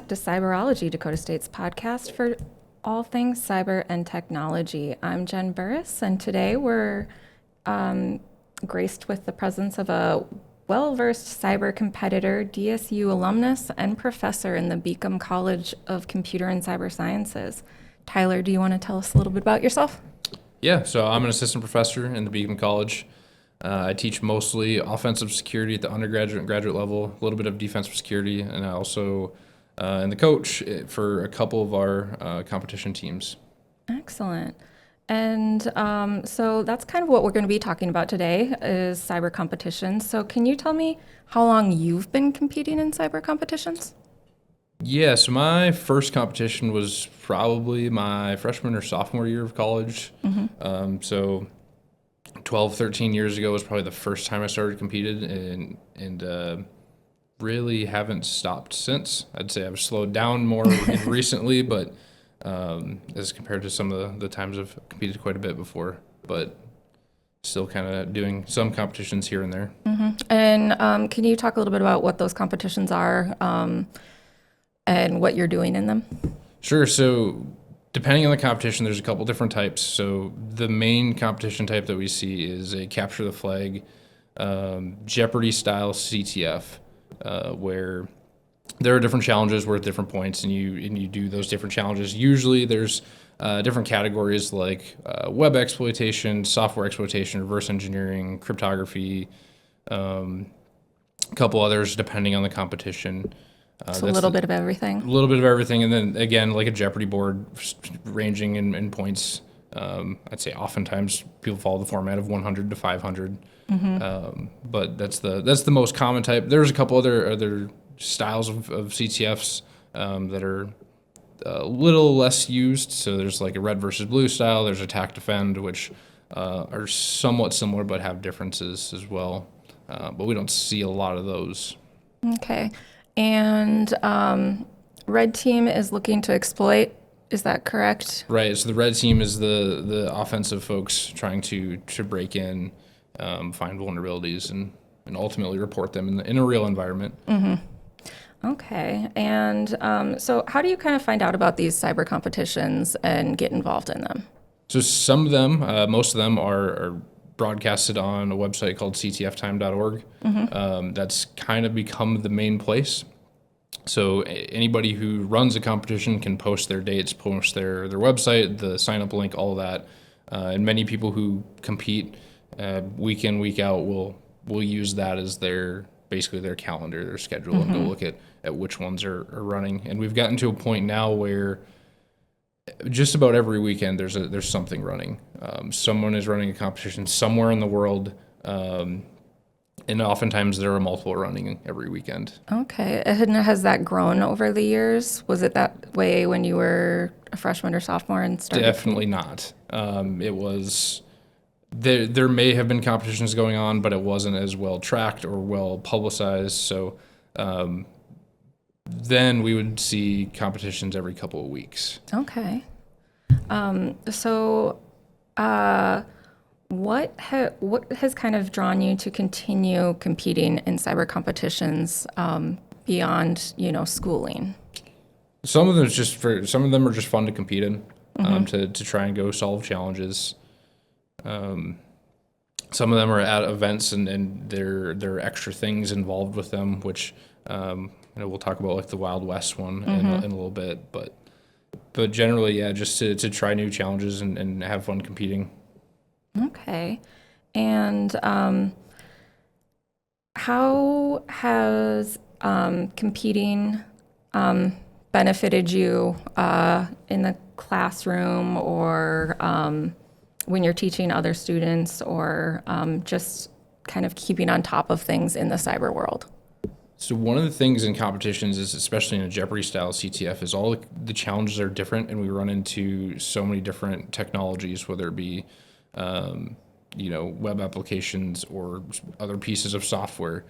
back to Cyberology, Dakota State's podcast for all things cyber and technology. I'm Jen Burris, and today we're graced with the presence of a well-versed cyber competitor, DSU alumnus, and professor in the Beacom College of Computer and Cyber Sciences. Tyler, do you want to tell us a little bit about yourself? Yeah, so I'm an assistant professor in the Beacom College. I teach mostly offensive security at the undergraduate and graduate level, a little bit of defensive security, and I also am the coach for a couple of our competition teams. Excellent. And so that's kind of what we're going to be talking about today is cyber competitions. So can you tell me how long you've been competing in cyber competitions? Yeah, so my first competition was probably my freshman or sophomore year of college. So 12, 13 years ago was probably the first time I started competed and really haven't stopped since. I'd say I've slowed down more recently, but as compared to some of the times I've competed quite a bit before, but still kind of doing some competitions here and there. And can you talk a little bit about what those competitions are and what you're doing in them? Sure. So depending on the competition, there's a couple different types. So the main competition type that we see is a capture the flag, Jeopardy style CTF, where there are different challenges worth different points, and you do those different challenges. Usually there's different categories like web exploitation, software exploitation, reverse engineering, cryptography, a couple others depending on the competition. So a little bit of everything. A little bit of everything, and then again, like a Jeopardy board, ranging in points. I'd say oftentimes people follow the format of 100 to 500, but that's the most common type. There's a couple other styles of CTFs that are a little less used. So there's like a red versus blue style. There's attack defend, which are somewhat similar but have differences as well. But we don't see a lot of those. Okay. And red team is looking to exploit. Is that correct? Right. So the red team is the offensive folks trying to break in, find vulnerabilities, and ultimately report them in a real environment. Okay. And so how do you kind of find out about these cyber competitions and get involved in them? So some of them, most of them are broadcasted on a website called ctftime.org. That's kind of become the main place. So anybody who runs a competition can post their dates, post their website, the sign up link, all of that. And many people who compete week in, week out will use that as basically their calendar, their schedule, and go look at which ones are running. And we've gotten to a point now where just about every weekend there's something running. Someone is running a competition somewhere in the world, and oftentimes there are multiple running every weekend. Okay. And has that grown over the years? Was it that way when you were a freshman or sophomore and started? Definitely not. It was there may have been competitions going on, but it wasn't as well tracked or well publicized. So then we would see competitions every couple of weeks. Okay. So what has kind of drawn you to continue competing in cyber competitions beyond, schooling? Some of them are just fun to compete in, to try and go solve challenges. Some of them are at events and there are extra things involved with them, which we'll talk about, like the Wild West one in a little bit, but generally, yeah, just to try new challenges and have fun competing. Okay. And how has competing benefited you in the classroom or when you're teaching other students or just kind of keeping on top of things in the cyber world? So one of the things in competitions is, especially in a Jeopardy style CTF, is all the challenges are different, and we run into so many different technologies, whether it be web applications or other pieces of software.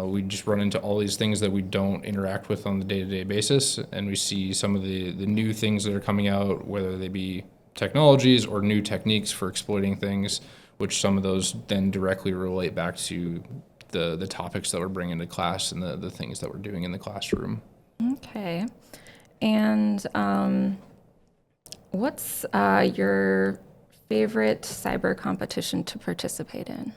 We just run into all these things that we don't interact with on the day-to-day basis, and we see some of the new things that are coming out, whether they be technologies or new techniques for exploiting things, which some of those then directly relate back to the topics that we're bringing to class and the things that we're doing in the classroom. Okay. And what's your favorite cyber competition to participate in?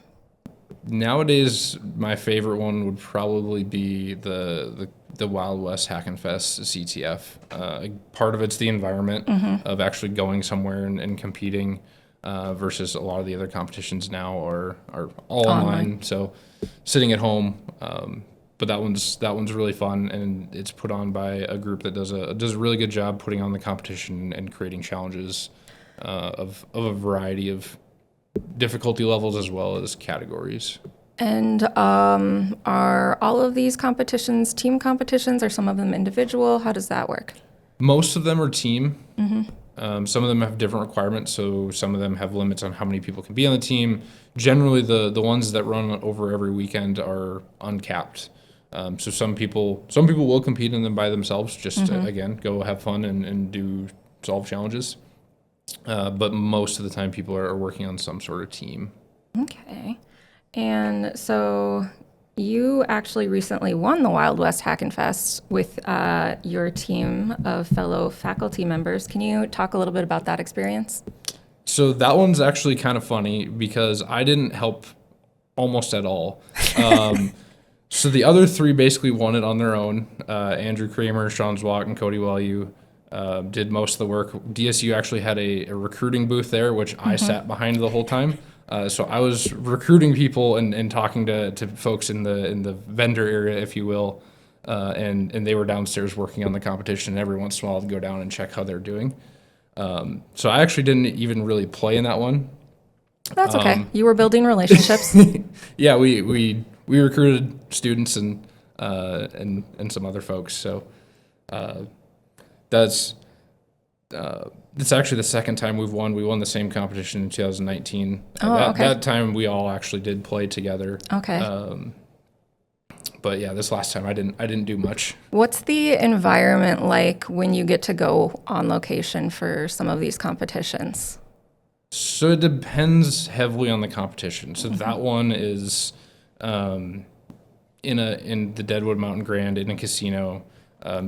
Nowadays, my favorite one would probably be the Wild West Hack and Fest CTF. Part of it's the environment of actually going somewhere and competing, versus a lot of the other competitions now are all online. So sitting at home, but that one's really fun, and it's put on by a group that does a really good job putting on the competition and creating challenges of a variety of difficulty levels as well as categories. And are all of these competitions team competitions, or some of them individual? How does that work? Most of them are team. Some of them have different requirements, so some of them have limits on how many people can be on the team. Generally, the ones that run over every weekend are uncapped. So some people will compete in them by themselves, just to, again, go have fun and do solve challenges. But most of the time, people are working on some sort of team. Okay. And so you actually recently won the Wild West Hack and Fest with your team of fellow faculty members. Can you talk a little bit about that experience? So that one's actually kind of funny because I didn't help almost at all. So the other three basically won it on their own. Andrew Kramer, Sean Zwak, and Cody Walu did most of the work. DSU actually had a recruiting booth there, which I sat behind the whole time. So I was recruiting people and talking to folks in the vendor area, if you will, and they were downstairs working on the competition. Every once in a while, I'd go down and check how they're doing. So I actually didn't even really play in that one. That's okay. You were building relationships. Yeah, we recruited students and some other folks. So that's it's actually the second time we've won. We won the same competition in 2019. That time we all actually did play together. Okay. But yeah, this last time I didn't do much. What's the environment like when you get to go on location for some of these competitions? So it depends heavily on the competition. So that one is in the Deadwood Mountain Grand in a casino.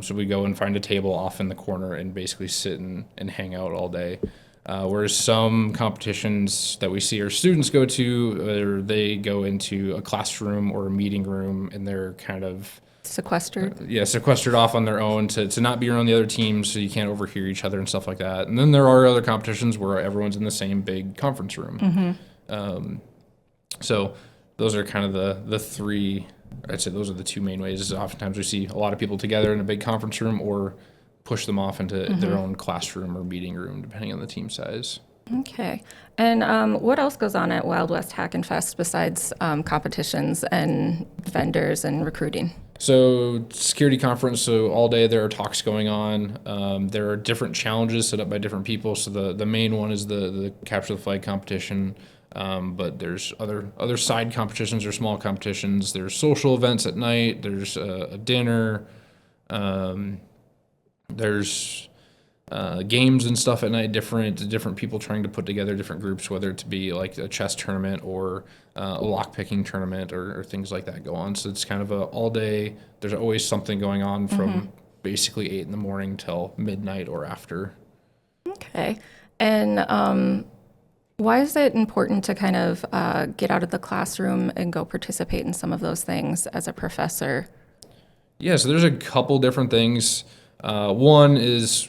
So we go and find a table off in the corner and basically sit and hang out all day. Whereas some competitions that we see our students go to, they go into a classroom or a meeting room, and they're kind of Sequestered? sequestered off on their own to not be around the other teams, so you can't overhear each other and stuff like that. And then there are other competitions where everyone's in the same big conference room. So those are kind of the three. I'd say those are the two main ways. Oftentimes we see a lot of people together in a big conference room, or push them off into their own classroom or meeting room, depending on the team size. Okay. And what else goes on at Wild West Hack and Fest besides competitions and vendors and recruiting? So security conference, so all day there are talks going on. There are different challenges set up by different people. So the main one is the capture the flag competition. But there's other side competitions or small competitions. There's social events at night. There's a dinner. There's games and stuff at night. Different people trying to put together different groups, whether it be like a chess tournament or a lock picking tournament or things like that go on. So it's kind of a all day. There's always something going on from basically 8 a.m. till midnight or after. Okay. And why is it important to kind of get out of the classroom and go participate in some of those things as a professor? Yeah, so there's a couple different things. One is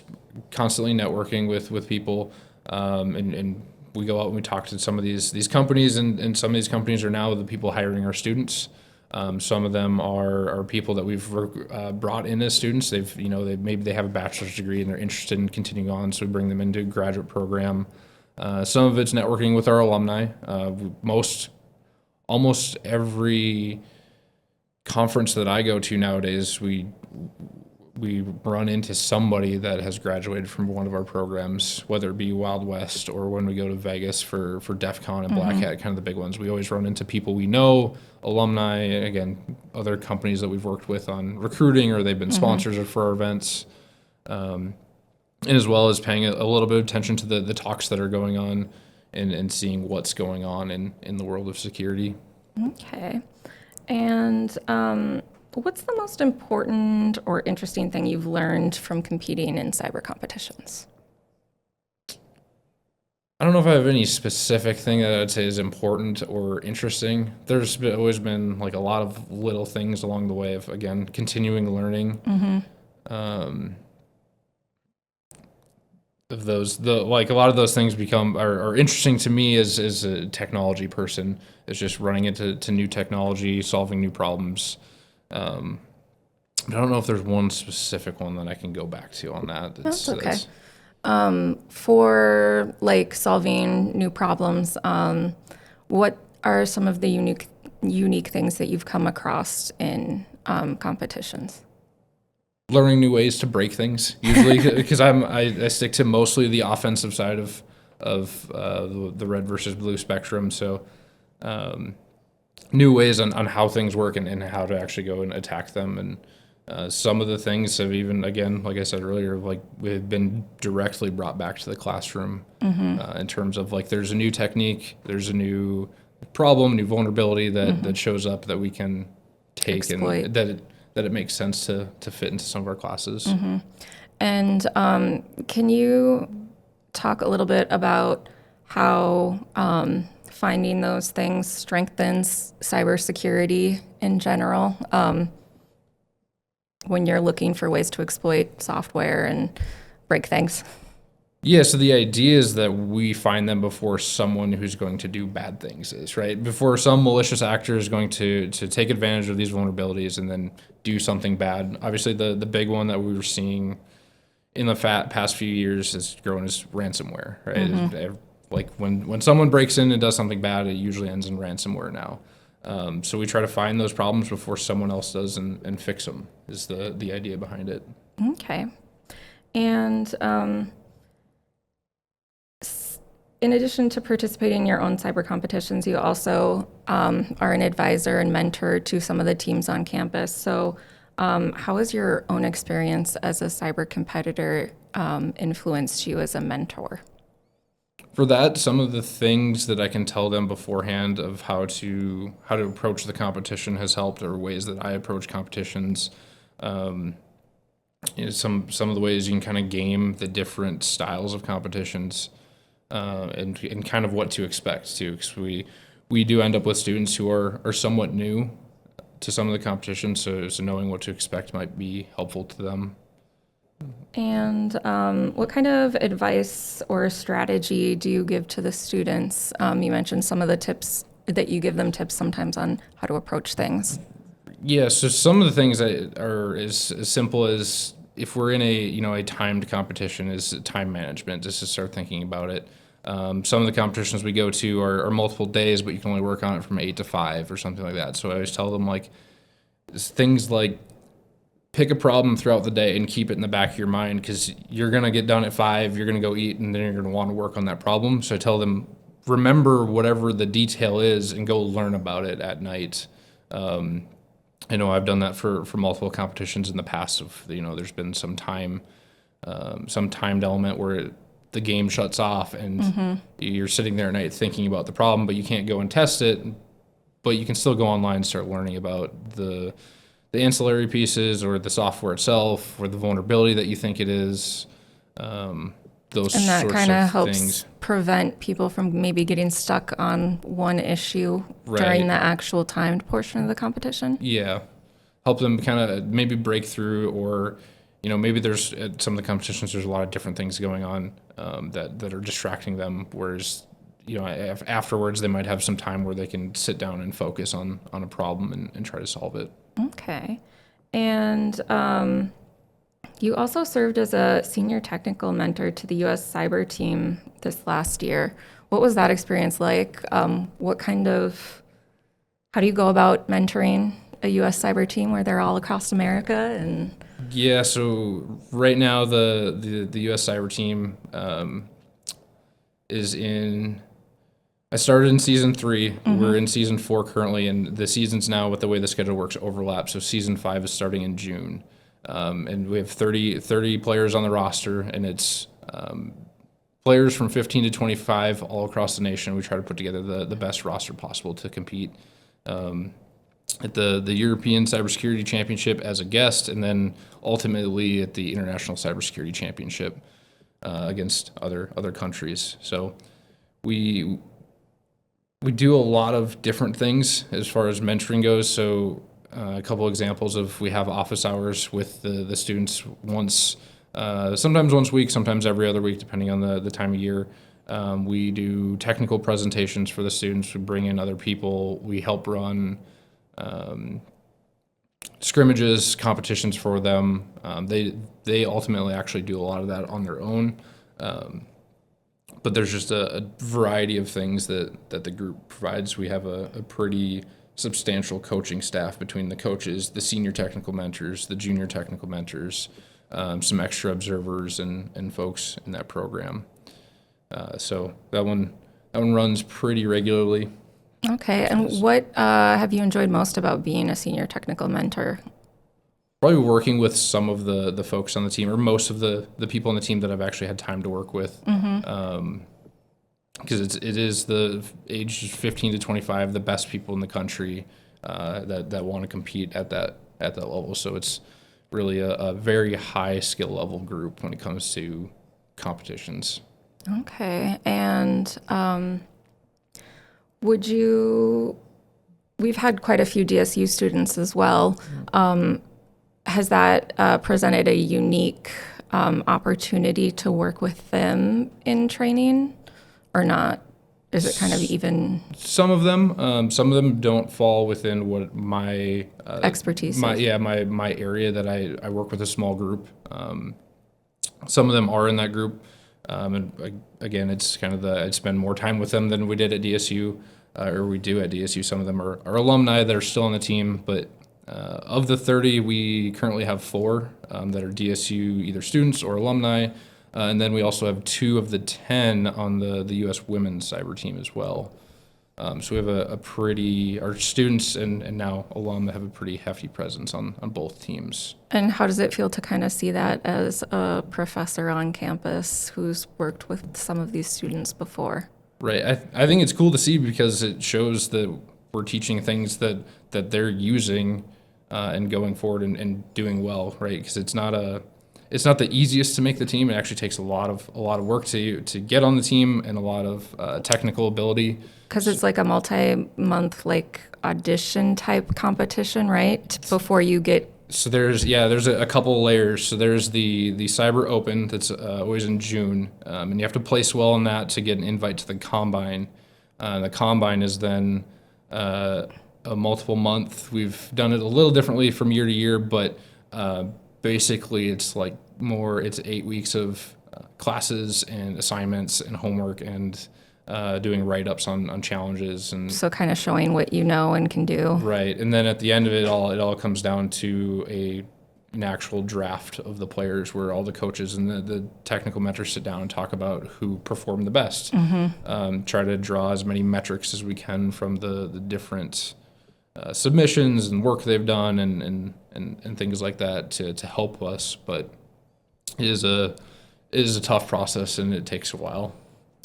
constantly networking with people, and we go out and we talk to some of these companies, and some of these companies are now the people hiring our students. Some of them are people that we've brought in as students. Maybe they have a bachelor's degree and they're interested in continuing on, so we bring them into a graduate program. Some of it's networking with our alumni. Almost every conference that I go to nowadays, we run into somebody that has graduated from one of our programs, whether it be Wild West or when we go to Vegas for DEF CON and Black Hat, kind of the big ones. We always run into people we know, alumni, again, other companies that we've worked with on recruiting, or they've been sponsors for our events. And as well as paying a little bit of attention to the talks that are going on and seeing what's going on in the world of security. Okay. And What's the most important or interesting thing you've learned from competing in cyber competitions? I don't know if I have any specific thing that I'd say is important or interesting. Always been like a lot of little things along the way of, again, continuing learning. Of those, like a lot of those things are interesting to me as a technology person. It's just running into new technology, solving new problems. But I don't know if there's one specific one that I can go back to on that. That's okay. For like solving new problems, what are some of the unique things that you've come across in competitions? Learning new ways to break things, usually, because I stick to mostly the offensive side of the red versus blue spectrum. So new ways on how things work and how to actually go and attack them. And some of the things have even, again, like I said earlier, like we've been directly brought back to the classroom in terms of like there's a new technique, there's a new problem, new vulnerability that shows up that we can take Exploit. and that it makes sense to fit into some of our classes. And can you talk a little bit about how finding those things strengthens cybersecurity in general when you're looking for ways to exploit software and break things? Yeah, so the idea is that we find them before someone who's going to do bad things is, right? Before some malicious actor is going to take advantage of these vulnerabilities and then do something bad. Obviously, the big one that we were seeing in the past few years has grown as ransomware, right? Like when someone breaks in and does something bad, it usually ends in ransomware now. So we try to find those problems before someone else does and fix them is the idea behind it. Okay. And in addition to participating in your own cyber competitions, you also are an advisor and mentor to some of the teams on campus. So how has your own experience as a cyber competitor influenced you as a mentor? For that, some of the things that I can tell them beforehand of how to approach the competition has helped, or ways that I approach competitions. Some of the ways you can kind of game the different styles of competitions. And kind of what to expect too, because we do end up with students who are somewhat new to some of the competitions, so knowing what to expect might be helpful to them. And what kind of advice or strategy do you give to the students? You mentioned some of the tips that you give them tips sometimes on how to approach things. Yeah, so some of the things that are as simple as if we're in a timed competition is time management, just to start thinking about it. Some of the competitions we go to are multiple days, but you can only work on it from 8 to 5 or something like that. So I always tell them like things like pick a problem throughout the day and keep it in the back of your mind, because you're going to get done at 5, you're going to go eat, and then you're going to want to work on that problem. So I tell them, remember whatever the detail is and go learn about it at night. I know I've done that for multiple competitions in the past. There's been some timed element where the game shuts off and you're sitting there at night thinking about the problem, but you can't go and test it. But you can still go online and start learning about the ancillary pieces or the software itself or the vulnerability that you think it is. Those And that sorts kind of of helps things. prevent people from maybe getting stuck on one issue Right. during the actual timed portion of the competition. Yeah. Help them kind of maybe break through, or maybe there's at some of the competitions there's a lot of different things going on that are distracting them, whereas afterwards they might have some time where they can sit down and focus on a problem and try to solve it. Okay. And you also served as a senior technical mentor to the U.S. cyber team this last year. What was that experience like? How do you go about mentoring a U.S. cyber team where they're all across America? And Yeah, so right now the U.S. cyber team is in. I started in season 3. We're in season 4 currently, and the seasons now, with the way the schedule works, overlap. So season 5 is starting in June, and we have 30 players on the roster, and it's players from 15 to 25 all across the nation. We try to put together the best roster possible to compete. at the European Cybersecurity Championship as a guest, and then ultimately at the International Cybersecurity Championship against other countries. So we do a lot of different things as far as mentoring goes. So a couple examples of, we have office hours with the students sometimes once a week, sometimes every other week, depending on the time of year. We do technical presentations for the students. We bring in other people. We help run scrimmages, competitions for them. They ultimately actually do a lot of that on their own. But there's just a variety of things that the group provides. We have a pretty substantial coaching staff between the coaches, the senior technical mentors, the junior technical mentors, some extra observers and folks in that program. So that one runs pretty regularly. Okay, and what have you enjoyed most about being a senior technical mentor? Probably working with some of the folks on the team, or most of the people on the team that I've actually had time to work with. Because it is the age 15 to 25, the best people in the country that want to compete at that level. So it's really a very high skill level group when it comes to competitions. Okay, and we've had quite a few DSU students as well. Has that presented a unique opportunity to work with them in training or not? Is it kind of even? Some of them don't fall within what my Expertise my is. my area that I work with a small group. Some of them are in that group. And again, it's kind of I spend more time with them than we did at DSU, or we do at DSU. Some of them are alumni that are still on the team, but of the 30, we currently have 4 that are DSU either students or alumni, and then we also have 2 of the 10 on the U.S. women's cyber team as well. So we have our students and now alum have a pretty hefty presence on both teams. And how does it feel to kind of see that as a professor on campus who's worked with some of these students before? Right. I think it's cool to see because it shows that we're teaching things that they're using and going forward and doing well, right? Because it's not the easiest to make the team. It actually takes a lot of work to get on the team and a lot of technical ability. Because it's like a multi-month like audition type competition, right? Before you get. So there's a couple of layers. So there's the Cyber Open that's always in June, and you have to place well in that to get an invite to the Combine. The Combine is then a multiple month. We've done it a little differently from year to year, but basically it's 8 weeks of classes and assignments and homework and doing write-ups on challenges. And So kind of showing what you know and can do. right. And then at the end of it all comes down to an actual draft of the players where all the coaches and the technical mentors sit down and talk about who performed the best. Try to draw as many metrics as we can from the different submissions and work they've done and things like that to help us. But it is a tough process and it takes a while.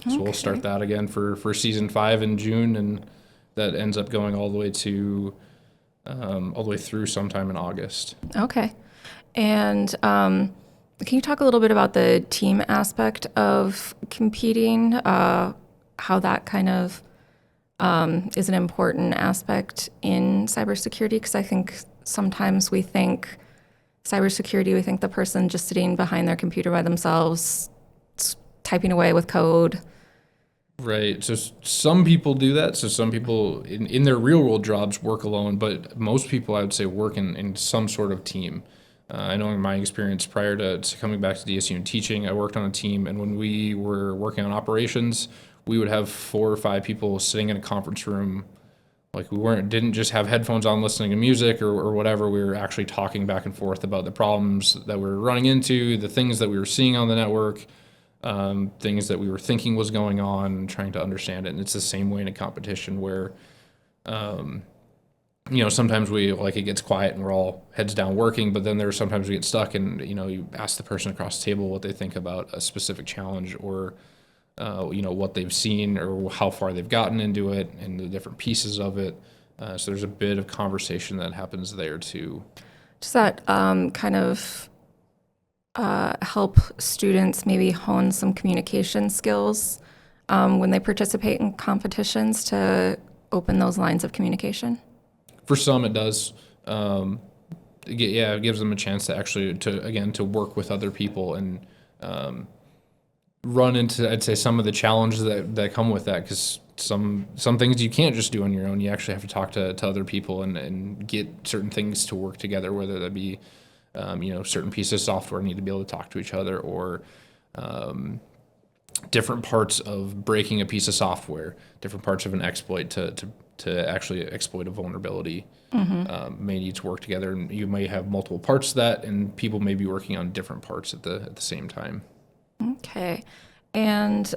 So we'll start that again for season 5 in June, and that ends up going all the way through sometime in August. Okay. And can you talk a little bit about the team aspect of competing, how that kind of is an important aspect in cybersecurity? Because I think sometimes we think the person just sitting behind their computer by themselves, typing away with code. Right. So some people do that. So some people in their real world jobs work alone, but most people I would say work in some sort of team. I know in my experience prior to coming back to DSU and teaching, I worked on a team, and when we were working on operations, we would have 4 or 5 people sitting in a conference room. Like didn't just have headphones on listening to music or whatever. We were actually talking back and forth about the problems that we were running into, the things that we were seeing on the network, things that we were thinking was going on, and trying to understand it. And it's the same way in a competition where, sometimes it gets quiet and we're all heads down working, but then there's sometimes we get stuck and, you ask the person across the table what they think about a specific challenge or, what they've seen or how far they've gotten into it and the different pieces of it. So there's a bit of conversation that happens there too. Does that kind of help students maybe hone some communication skills when they participate in competitions to open those lines of communication? For some, it does. It gives them a chance to actually to work with other people and run into, I'd say, some of the challenges that come with that, because some things you can't just do on your own. You actually have to talk to other people and get certain things to work together, whether that be certain pieces of software need to be able to talk to each other, or different parts of breaking a piece of software, different parts of an exploit to actually exploit a vulnerability may need to work together. And you may have multiple parts of that, and people may be working on different parts at the same time. Okay. And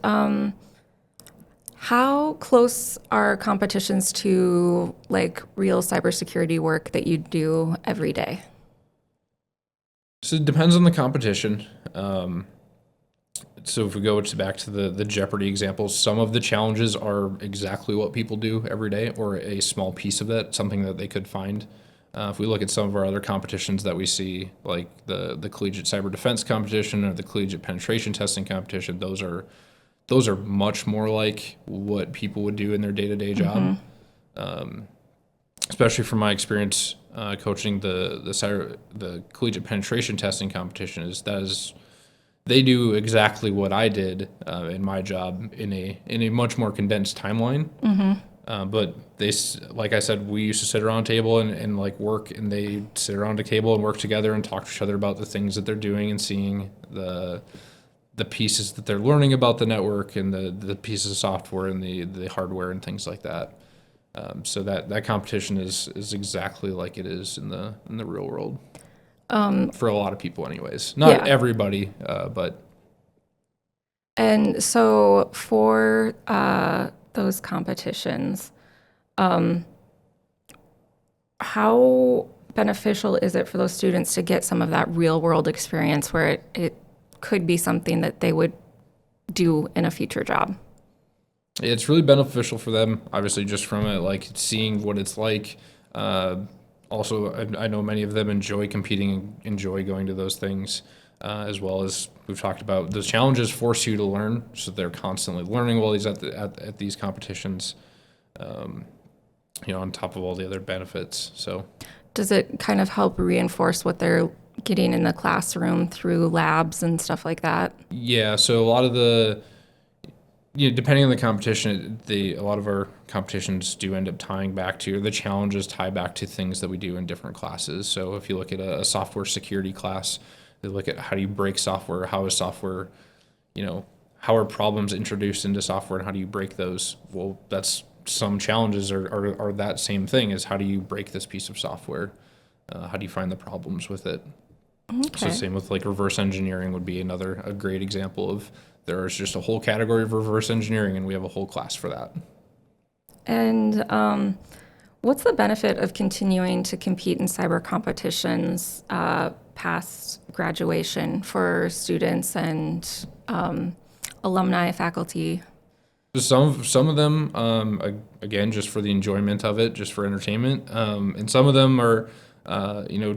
how close are competitions to like real cybersecurity work that you do every day? So it depends on the competition. So if we go back to the Jeopardy examples, some of the challenges are exactly what people do every day, or a small piece of that, something that they could find. If we look at some of our other competitions that we see, like the collegiate cyber defense competition or the collegiate penetration testing competition, those are much more like what people would do in their day-to-day job. Especially from my experience coaching the collegiate penetration testing competition, they do exactly what I did in my job in a much more condensed timeline. But like I said, we used to sit around a table and like work, and they sit around a table and work together and talk to each other about the things that they're doing and seeing the pieces that they're learning about the network and the pieces of software and the hardware and things like that. So that competition is exactly like it is in the real world. For a lot of people anyways. Not everybody, but. And so for those competitions, how beneficial is it for those students to get some of that real world experience where it could be something that they would do in a future job? It's really beneficial for them, obviously, just from it, like seeing what it's like. Also, I know many of them enjoy competing and enjoy going to those things, as well as we've talked about. The challenges force you to learn, so they're constantly learning while he's at these competitions, on top of all the other benefits. So, does it kind of help reinforce what they're getting in the classroom through labs and stuff like that? Yeah, so a lot of depending on the competition, a lot of our competitions do end up tying back to, or the challenges tie back to things that we do in different classes. So if you look at a software security class, they look at how do you break software, how is software, how are problems introduced into software and how do you break those? Well, that's some challenges are that same thing, is how do you break this piece of software? How do you find the problems with it? Okay. So same with like reverse engineering would be a great example of, there's just a whole category of reverse engineering, and we have a whole class for that. And what's the benefit of continuing to compete in cyber competitions past graduation for students and alumni, faculty? Some of them, again, just for the enjoyment of it, just for entertainment, and some of them are,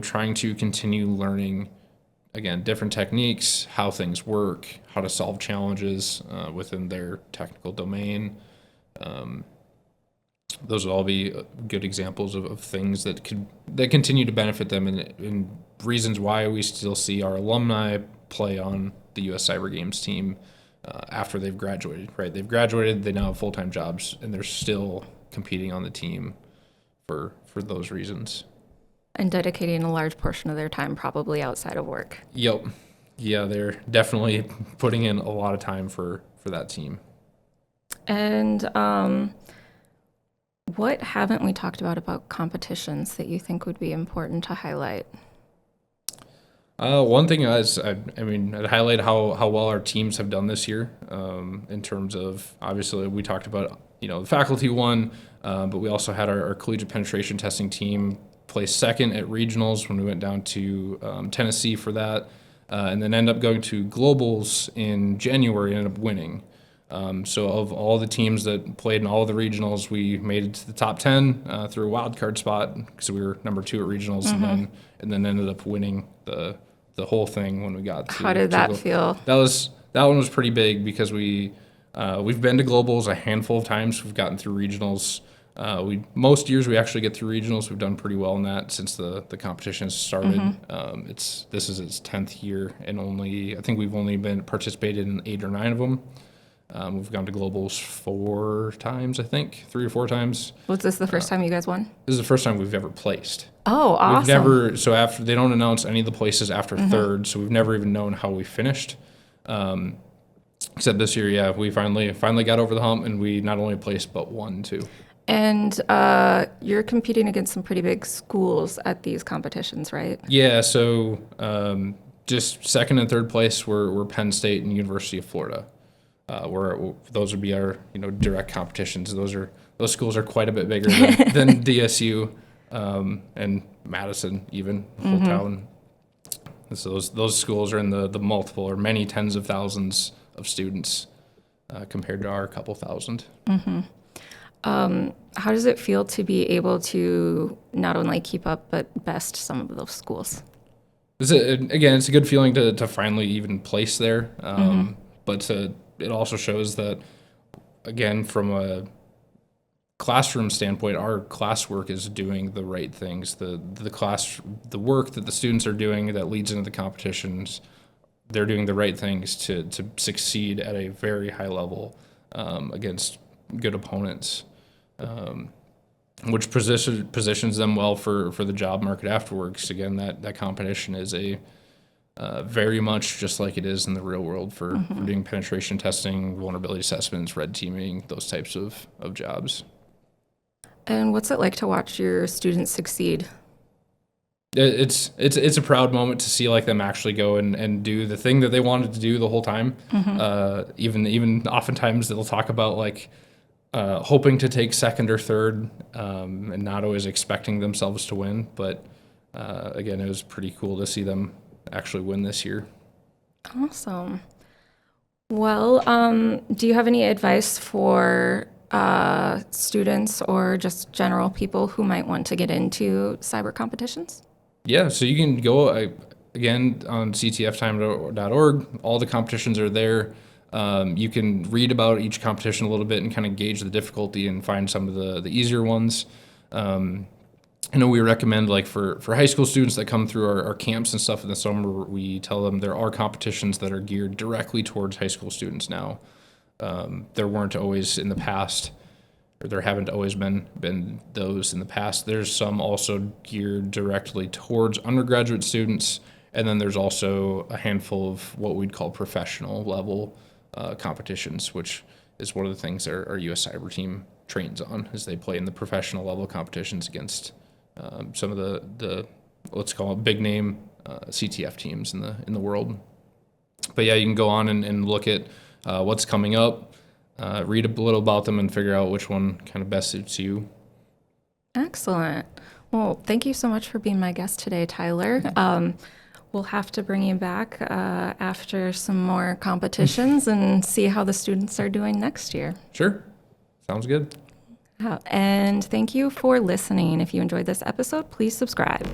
trying to continue learning. Again, different techniques, how things work, how to solve challenges within their technical domain. Those would all be good examples of things that continue to benefit them, and reasons why we still see our alumni play on the U.S. Cyber Games team after they've graduated. Right, they've graduated, they now have full-time jobs, and they're still competing on the team for those reasons. And dedicating a large portion of their time probably outside of work. Yep. Yeah, they're definitely putting in a lot of time for that team. And what haven't we talked about competitions that you think would be important to highlight? One thing is, I'd highlight how well our teams have done this year in terms of, obviously, we talked about, the faculty one, but we also had our collegiate penetration testing team placed second at regionals when we went down to Tennessee for that, and then end up going to globals in January and end up winning. So of all the teams that played in all of the regionals, we made it to the top 10 through a wild card spot because we were number 2 at regionals, and then ended up winning the whole thing when we got to. How did that feel? That one was pretty big because we've been to globals a handful of times. We've gotten through regionals. Most years we actually get through regionals. We've done pretty well in that since the competition has started. This is its 10th year, and I think we've only been participated in 8 or 9 of them. We've gone to globals 4 times, I think, 3 or 4 times. Was this the first time you guys won? This is the first time we've ever placed. Oh, awesome. So after they don't announce any of the places after third, so we've never even known how we finished. Except this year, yeah, we finally got over the hump, and we not only placed but won too. And you're competing against some pretty big schools at these competitions, right? Yeah, so just second and third place were Penn State and University of Florida. Those would be our direct competitions. Those schools are quite a bit bigger than DSU and Madison, even full town. And so those schools are in the multiple or many tens of thousands of students compared to our couple thousand. How does it feel to be able to not only keep up but best some of those schools? It's a good feeling to finally even place there, but it also shows that, again, from a classroom standpoint, our classwork is doing the right things. The work that the students are doing that leads into the competitions, they're doing the right things to succeed at a very high level against good opponents, which positions them well for the job market afterwards. Again, that competition is very much just like it is in the real world for doing penetration testing, vulnerability assessments, red teaming, those types of jobs. And what's it like to watch your students succeed? It's a proud moment to see them actually go and do the thing that they wanted to do the whole time. Even oftentimes they'll talk about hoping to take second or third and not always expecting themselves to win. But again, it was pretty cool to see them actually win this year. Awesome. Well, do you have any advice for students or just general people who might want to get into cyber competitions? Yeah, so you can go again on ctftime.org. All the competitions are there. You can read about each competition a little bit and kind of gauge the difficulty and find some of the easier ones. I know we recommend for high school students that come through our camps and stuff in the summer, we tell them there are competitions that are geared directly towards high school students now. There weren't always in the past, or there haven't always been those in the past. There's some also geared directly towards undergraduate students, and then there's also a handful of what we'd call professional level competitions, which is one of the things our U.S. Cyber team trains on, is they play in the professional level competitions against some of the let's call it big name CTF teams in the world. But yeah, you can go on and look at what's coming up, read a little about them, and figure out which one kind of best suits you. Excellent. Well, thank you so much for being my guest today, Tyler. We'll have to bring you back after some more competitions and see how the students are doing next year. Sure. Sounds good. And thank you for listening. If you enjoyed this episode, please subscribe.